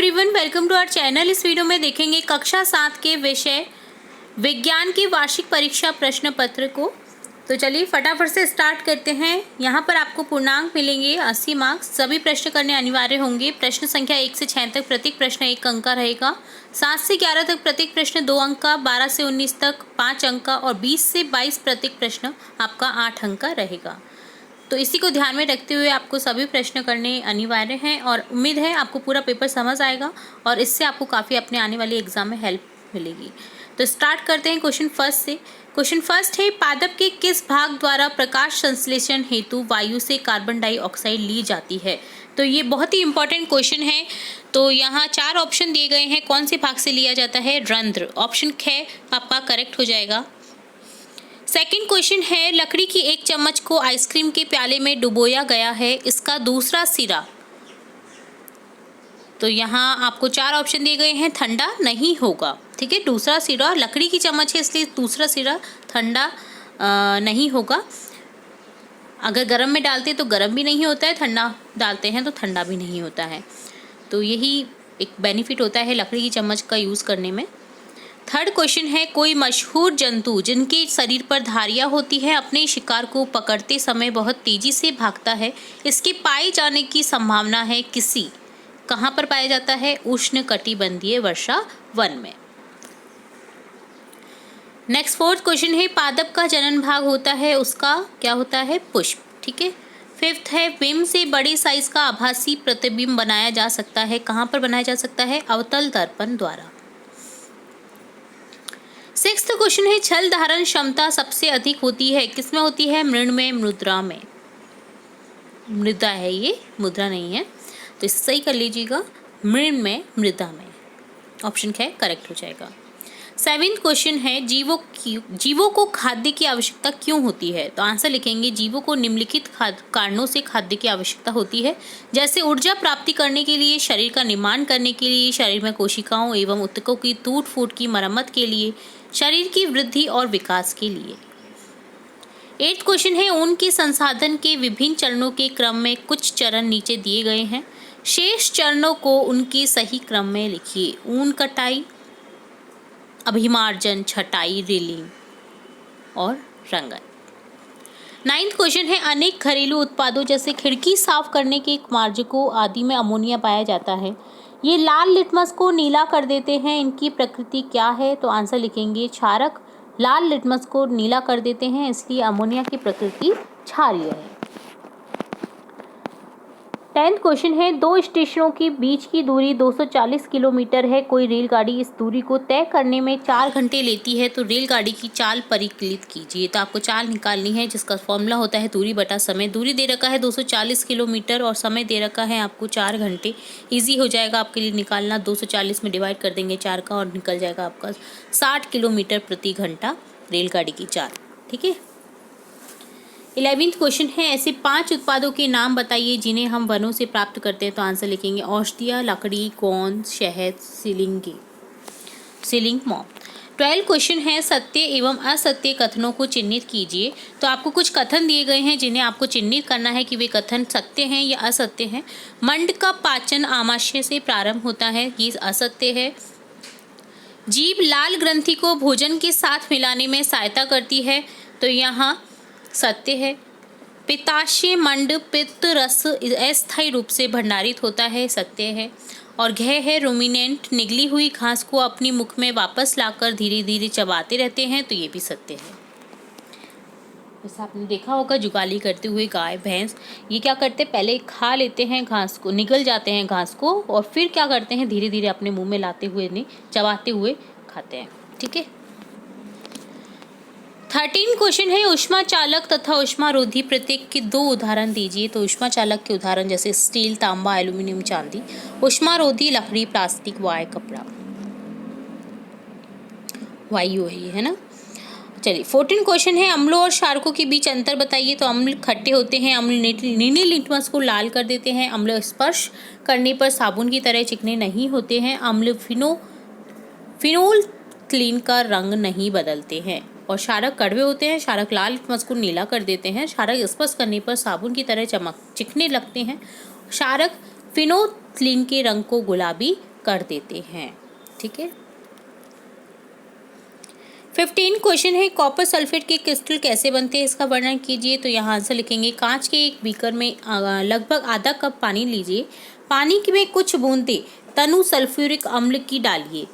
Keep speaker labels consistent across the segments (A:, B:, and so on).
A: Everyone, welcome to our channel. इस video में देखेंगे कक्षा 7 के विषय विज्ञान की वार्षिक परीक्षा प्रश्न पत्र को। तो चलिए फटाफट से स्टार्ट करते हैं। यहाँ पर आपको पूर्णांक मिलेंगे 80 मार्क्स। सभी प्रश्न करने अनिवार्य होंगे। प्रश्न संख्या 1 से 6 तक प्रत्येक प्रश्न 1 अंक का रहेगा। 7 से 11 तक प्रत्येक प्रश्न 2 अंक का, 12 से 19 तक 5 अंक का और 20 से 22 प्रत्येक प्रश्न आपका 8 अंक का रहेगा। तो इसी को ध्यान में रखते हुए आपको सभी प्रश्न करने अनिवार्य हैं और उम्मीद है आपको पूरा पेपर समझ आएगा और इससे आपको काफ़ी अपने आने वाले एग्जाम में हेल्प मिलेगी। तो स्टार्ट करते हैं क्वेश्चन फर्स्ट से। क्वेश्चन फर्स्ट है, पादप के किस भाग द्वारा प्रकाश संश्लेषण हेतु वायु से कार्बन डाइऑक्साइड ली जाती है? तो ये बहुत ही इंपॉर्टेंट क्वेश्चन है। तो यहाँ 4 ऑप्शन दिए गए हैं, कौन से भाग से लिया जाता है? रंध्र। ऑप्शन ख आपका करेक्ट हो जाएगा। सेकंड क्वेश्चन है, लकड़ी की एक चम्मच को आइसक्रीम के प्याले में डुबोया गया है, इसका दूसरा सिरा। तो यहाँ आपको 4 ऑप्शन दिए गए हैं, ठंडा नहीं होगा। ठीक है, दूसरा सिरा, लकड़ी की चम्मच है इसलिए दूसरा सिरा ठंडा नहीं होगा। अगर गर्म में डालते तो गर्म भी नहीं होता है, ठंडा डालते हैं तो ठंडा भी नहीं होता है। तो यही एक बेनिफिट होता है लकड़ी की चम्मच का यूज़ करने में। थर्ड क्वेश्चन है, कोई मशहूर जंतु जिनके शरीर पर धारियाँ होती है अपने शिकार को पकड़ते समय बहुत तेजी से भागता है, इसके पाए जाने की संभावना है किसी? कहाँ पर पाया जाता है? उष्णकटिबंधीय वर्षा वन में। नेक्स्ट फोर्थ क्वेश्चन है, पादप का जनन भाग होता है उसका क्या होता है? पुष्प। ठीक है। फिफ्थ है, बिंब से बड़े साइज का आभासी प्रतिबिंब बनाया जा सकता है, कहाँ पर बनाया जा सकता है? अवतल दर्पण द्वारा। सिक्स्थ क्वेश्चन है, छल धारण क्षमता सबसे अधिक होती है किसमें होती है? मृण में, मुद्रा में। मृदा है ये, मुद्रा नहीं है, तो इसे सही कर लीजिएगा। मृण में, मृदा में। ऑप्शन ख करेक्ट हो जाएगा। सेवेंथ क्वेश्चन है, जीवों को खाद्य की आवश्यकता क्यों होती है? तो आंसर लिखेंगे, जीवों को निम्नलिखित कारणों से खाद्य की आवश्यकता होती है, जैसे ऊर्जा प्राप्ति करने के लिए, शरीर का निर्माण करने के लिए, शरीर में कोशिकाओं एवं ऊतकों की टूट फूट की मरम्मत के लिए, शरीर की वृद्धि और विकास के लिए। 8th क्वेश्चन है, ऊन के संसाधन के विभिन्न चरणों के क्रम में कुछ चरण नीचे दिए गए हैं, शेष चरणों को उनके सही क्रम में लिखिए। ऊन कटाई, अभिमार्जन, छटाई, रीलिंग और रंगन। 9th क्वेश्चन है, अनेक घरेलू उत्पादों जैसे खिड़की साफ करने के मार्जकों आदि में अमोनिया पाया जाता है, ये लाल लिटमस को नीला कर देते हैं, इनकी प्रकृति क्या है? तो आंसर लिखेंगे, क्षारक लाल लिटमस को नीला कर देते हैं, इसलिए अमोनिया की प्रकृति क्षारीय है। 10th क्वेश्चन है, 2 स्टेशनों के बीच की दूरी 240 किलोमीटर है, कोई रेलगाड़ी इस दूरी को तय करने में 4 घंटे लेती है, तो रेलगाड़ी की चाल परिकलित कीजिए। तो आपको चाल निकालनी है जिसका फॉर्मूला होता है दूरी बटा समय। दूरी दे रखा है 240 किलोमीटर और समय दे रखा है आपको 4 घंटे। ईजी हो जाएगा आपके लिए निकालना। 240 में डिवाइड कर देंगे 4 का और निकल जाएगा आपका 60 किलोमीटर प्रति घंटा रेलगाड़ी की चाल। ठीक है। 11th क्वेश्चन है, ऐसे 5 उत्पादों के नाम बताइए जिन्हें हम वनों से प्राप्त करते हैं। तो आंसर लिखेंगे, औषधियाँ, लकड़ी, गोंद, शहद, सीलिंग मॉम। 12th क्वेश्चन है, सत्य एवं असत्य कथनों को चिन्हित कीजिए। तो आपको कुछ कथन दिए गए हैं जिन्हें आपको चिन्हित करना है कि वे कथन सत्य हैं या असत्य हैं। मंड का पाचन आमाशय से प्रारंभ होता है, ये असत्य है। जीभ लाल ग्रंथि को भोजन के साथ मिलाने में सहायता करती है, तो यहाँ सत्य है। पित्ताशय मंड पित्त रस अस्थायी रूप से भंडारित होता है, सत्य है। और घ है, रुमिनेंट निगली हुई घास को अपनी मुख में वापस लाकर धीरे धीरे चबाते रहते हैं, तो ये भी सत्य है। जैसा आपने देखा होगा जुगाली करते हुए गाय भैंस ये क्या करते हैं, पहले खा लेते हैं घास को, निगल जाते हैं घास को और फिर क्या करते हैं, धीरे धीरे अपने मुंह में लाते हुए नहीं चबाते हुए खाते हैं। ठीक है। 13 क्वेश्चन है, ऊष्मा चालक तथा ऊष्मा रोधी प्रत्येक के 2 उदाहरण दीजिए। तो ऊष्मा चालक के उदाहरण जैसे स्टील, तांबा, एल्यूमिनियम, चांदी। ऊष्मा रोधी लकड़ी, प्लास्टिक, वाय, कपड़ा, वायु है ये, है ना। चलिए 14 क्वेश्चन है, अम्लों और क्षारकों के बीच अंतर बताइए। तो अम्ल खट्टे होते हैं, अम्ल नीले लिटमस को लाल कर देते हैं, अम्ल स्पर्श करने पर साबुन की तरह चिकने नहीं होते हैं, अम्ल फिनोल क्लीन का रंग नहीं बदलते हैं, और क्षारक कड़वे होते हैं, क्षारक लाल लिटमस को नीला कर देते हैं, क्षारक स्पर्श करने पर साबुन की तरह चिकने लगते हैं, क्षारक फिनोल्फ्थालीन के रंग को गुलाबी कर देते हैं। ठीक है। 15 क्वेश्चन है, कॉपर सल्फेट के क्रिस्टल कैसे बनते हैं, इसका वर्णन कीजिए। तो यहाँ आंसर लिखेंगे, कांच के एक बीकर में लगभग आधा कप पानी लीजिए। पानी में कुछ बूंदें तनु सल्फ्यूरिक अम्ल की डालिए।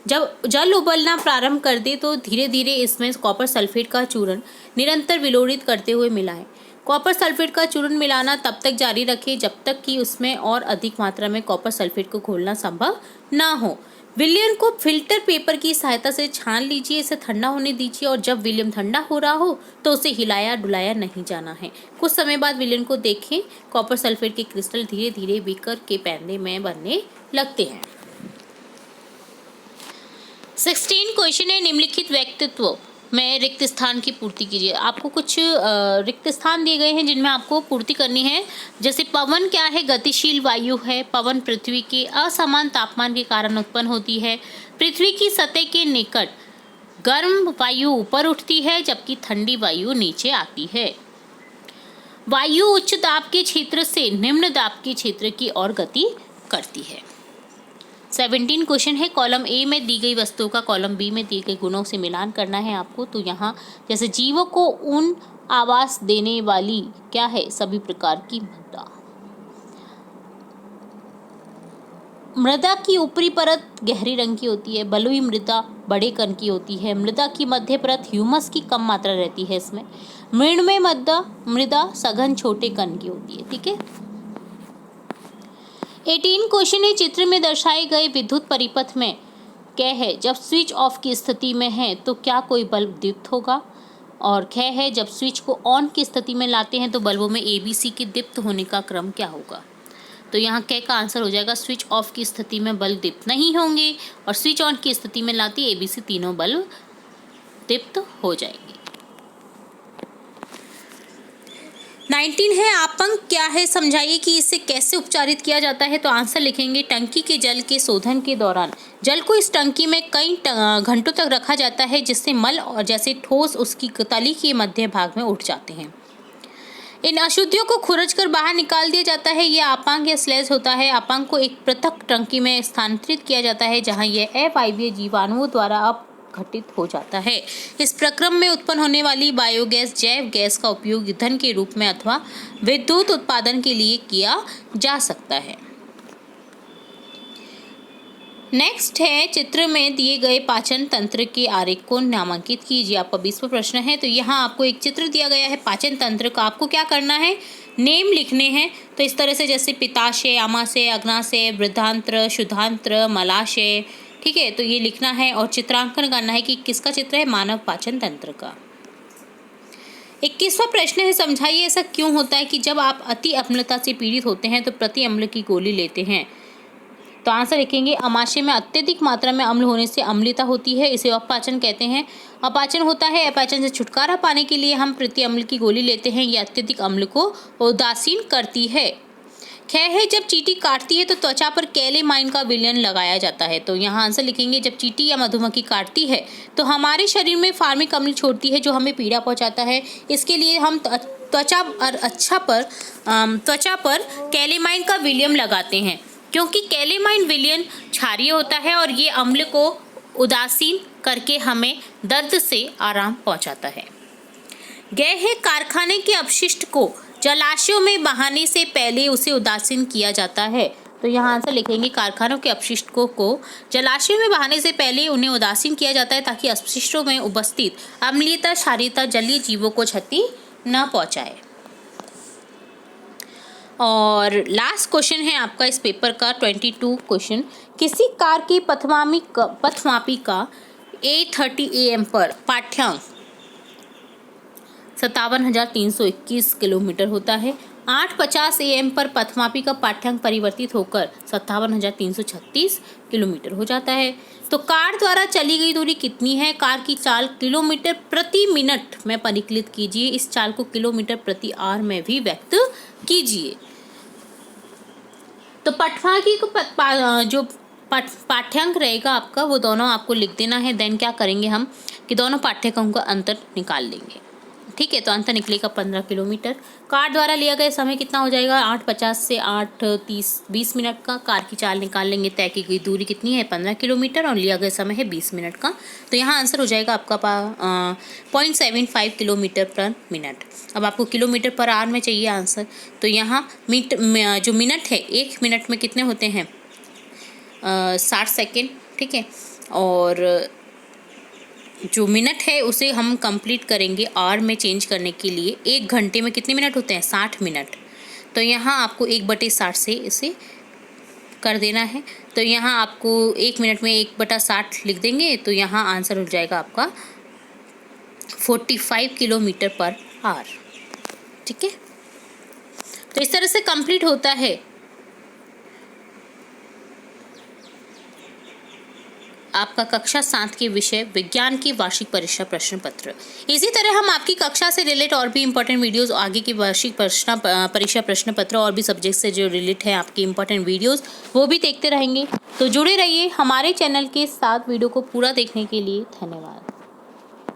A: जब जल उबलना प्रारंभ कर दे तो धीरे धीरे इसमें कॉपर सल्फेट का चूर्ण निरंतर विलोड़ित करते हुए मिलाएं। कॉपर सल्फेट का चूर्ण मिलाना तब तक जारी रखें जब तक कि उसमें और अधिक मात्रा में कॉपर सल्फेट को घोलना संभव ना हो। विलयन को फिल्टर पेपर की सहायता से छान लीजिए, इसे ठंडा होने दीजिए और जब विलयन ठंडा हो रहा हो तो उसे हिलाया डुलाया नहीं जाना है। कुछ समय बाद विलयन को देखें, कॉपर सल्फेट के क्रिस्टल धीरे धीरे बीकर के पैने में बनने लगते हैं। 16 क्वेश्चन है, निम्नलिखित व्यक्तित्व में रिक्त स्थान की पूर्ति कीजिए। आपको कुछ रिक्त स्थान दिए गए हैं जिनमें आपको पूर्ति करनी है। जैसे पवन क्या है, गतिशील वायु है। पवन पृथ्वी के असमान तापमान के कारण उत्पन्न होती है। पृथ्वी की सतह के निकट गर्म वायु ऊपर उठती है जबकि ठंडी वायु नीचे आती है। वायु उच्च दाब के क्षेत्र से निम्न दाब के क्षेत्र की ओर गति करती है। 17 क्वेश्चन है, कॉलम ए में दी गई वस्तुओं का कॉलम बी में दिए गए गुणों से मिलान करना है आपको। तो यहाँ जैसे जीवों को उन आवास देने वाली क्या है, सभी प्रकार की मृदा। मृदा की ऊपरी परत गहरी रंग की होती है। बलुई मृदा बड़े कण की होती है। मृदा की मध्य परत ह्यूमस की कम मात्रा रहती है इसमें। मृण्मय मृदा सघन छोटे कण की होती है। ठीक है। 18 क्वेश्चन है, चित्र में दर्शाए गए विद्युत परिपथ में क्या है, जब स्विच ऑफ की स्थिति में है तो क्या कोई बल्ब दीप्त होगा। और ख है, जब स्विच को ऑन की स्थिति में लाते हैं तो बल्बों में ABC के दीप्त होने का क्रम क्या होगा। तो यहाँ क का आंसर हो जाएगा, स्विच ऑफ की स्थिति में बल्ब दीप्त नहीं होंगे और स्विच ऑन की स्थिति में लाते ABC तीनों बल्ब दीप्त हो जाएंगे। 19 है, आपंक क्या है, समझाइए कि इसे कैसे उपचारित किया जाता है। तो आंसर लिखेंगे, टंकी के जल के शोधन के दौरान जल को इस टंकी में कई घंटों तक रखा जाता है जिससे मल और जैसे ठोस उसकी तली के मध्य भाग में उठ जाते हैं। इन अशुद्धियों को खुरच कर बाहर निकाल दिया जाता है। यह आपांक या स्लेज होता है। आपांक को एक पृथक टंकी में स्थानांतरित किया जाता है जहां यह अवायवीय जीवाणुओं द्वारा अपघटित हो जाता है। इस प्रक्रम में उत्पन्न होने वाली बायोगैस जैव गैस का उपयोग ईंधन के रूप में अथवा विद्युत उत्पादन के लिए किया जा सकता है। नेक्स्ट है, चित्र में दिए गए पाचन तंत्र के आरेख को नामांकित कीजिए। आपका 20वां प्रश्न है। तो यहाँ आपको एक चित्र दिया गया है पाचन तंत्र का। आपको क्या करना है, नेम लिखने हैं। तो इस तरह से जैसे पित्ताशय, आमाशय, अग्नाशय, वृद्धांत्र, शुद्धांत्र, मलाशय। ठीक है, तो ये लिखना है और चित्रांकन करना है कि किसका चित्र है, मानव पाचन तंत्र का। 21वां प्रश्न है, समझाइए ऐसा क्यों होता है कि जब आप अति अम्लता से पीड़ित होते हैं तो प्रति अम्ल की गोली लेते हैं। तो आंसर लिखेंगे, अमाशय में अत्यधिक मात्रा में अम्ल होने से अम्लता होती है, इसे अपाचन कहते हैं। अपाचन होता है, अपाचन से छुटकारा पाने के लिए हम प्रति अम्ल की गोली लेते हैं। यह अत्यधिक अम्ल को उदासीन करती है। ख है, जब चींटी काटती है तो त्वचा पर कैलेमाइन का विलयन लगाया जाता है। तो यहाँ आंसर लिखेंगे, जब चींटी या मधुमक्खी काटती है तो हमारे शरीर में फार्मिक अम्ल छोड़ती है जो हमें पीड़ा पहुँचाता है। इसके लिए हम त्वचा पर कैलेमाइन का विलयन लगाते हैं क्योंकि कैलेमाइन विलयन क्षारीय होता है और ये अम्ल को उदासीन करके हमें दर्द से आराम पहुंचाता है। गए है, कारखाने के अपशिष्ट को जलाशयों में बहाने से पहले उसे उदासीन किया जाता है। तो यहाँ आंसर लिखेंगे, कारखानों के अपशिष्ट को जलाशयों में बहाने से पहले उन्हें उदासीन किया जाता है ताकि अपशिष्टों में उपस्थित अम्लीयता क्षारीयता जलीय जीवों को क्षति न पहुँचाए। और लास्ट क्वेश्चन है आपका इस पेपर का 22 क्वेश्चन, किसी कार की पथमापी का 8:30 AM पर पाठ्यांक 57,321 किलोमीटर होता है। 8:50 AM पर पथमापी का पाठ्यांक परिवर्तित होकर 57,336 किलोमीटर हो जाता है। तो कार द्वारा चली गई दूरी कितनी है। कार की चाल किलोमीटर प्रति मिनट में परिकलित कीजिए। इस चाल को किलोमीटर प्रति आवर में भी व्यक्त कीजिए। तो पटवाकी को जो पाठ्यांक रहेगा आपका वो दोनों आपको लिख देना है। देन क्या करेंगे हम कि दोनों पाठ्यक्रम का अंतर निकाल लेंगे। ठीक। ठीक है, तो अंतर निकलेगा 15 किलोमीटर। कार द्वारा लिया गया समय कितना हो जाएगा, 8:50 से 8:30 20 मिनट का। कार की चाल निकाल लेंगे, तय की गई दूरी कितनी है 15 किलोमीटर और लिया गया समय है 20 मिनट का। तो यहाँ आंसर हो जाएगा आपका 0.75 किलोमीटर पर मिनट। अब आपको किलोमीटर पर आवर में चाहिए आंसर, तो यहाँ जो मिनट है 1 मिनट में कितने होते हैं 60 सेकेंड, ठीक है। और जो मिनट है उसे हम कंप्लीट करेंगे आवर में चेंज करने के लिए। 1 घंटे में कितने मिनट होते हैं 60 मिनट। तो यहाँ आपको 1/60 से इसे कर देना है। तो यहाँ आपको 1 मिनट में 1/60 लिख देंगे, तो यहाँ आंसर हो जाएगा आपका 45 किलोमीटर पर आवर, ठीक है। तो इस तरह से कंप्लीट होता है आपका कक्षा 7 के विषय विज्ञान की वार्षिक परीक्षा प्रश्न पत्र। इसी तरह हम आपकी कक्षा से रिलेट और भी इंपॉर्टेंट वीडियोस, आगे की वार्षिक परीक्षा प्रश्न पत्र और भी सब्जेक्ट से जो रिलेट है आपकी इंपॉर्टेंट वीडियोस, वो भी देखते रहेंगे। तो जुड़े रहिए हमारे चैनल के साथ। वीडियो को पूरा देखने के लिए धन्यवाद।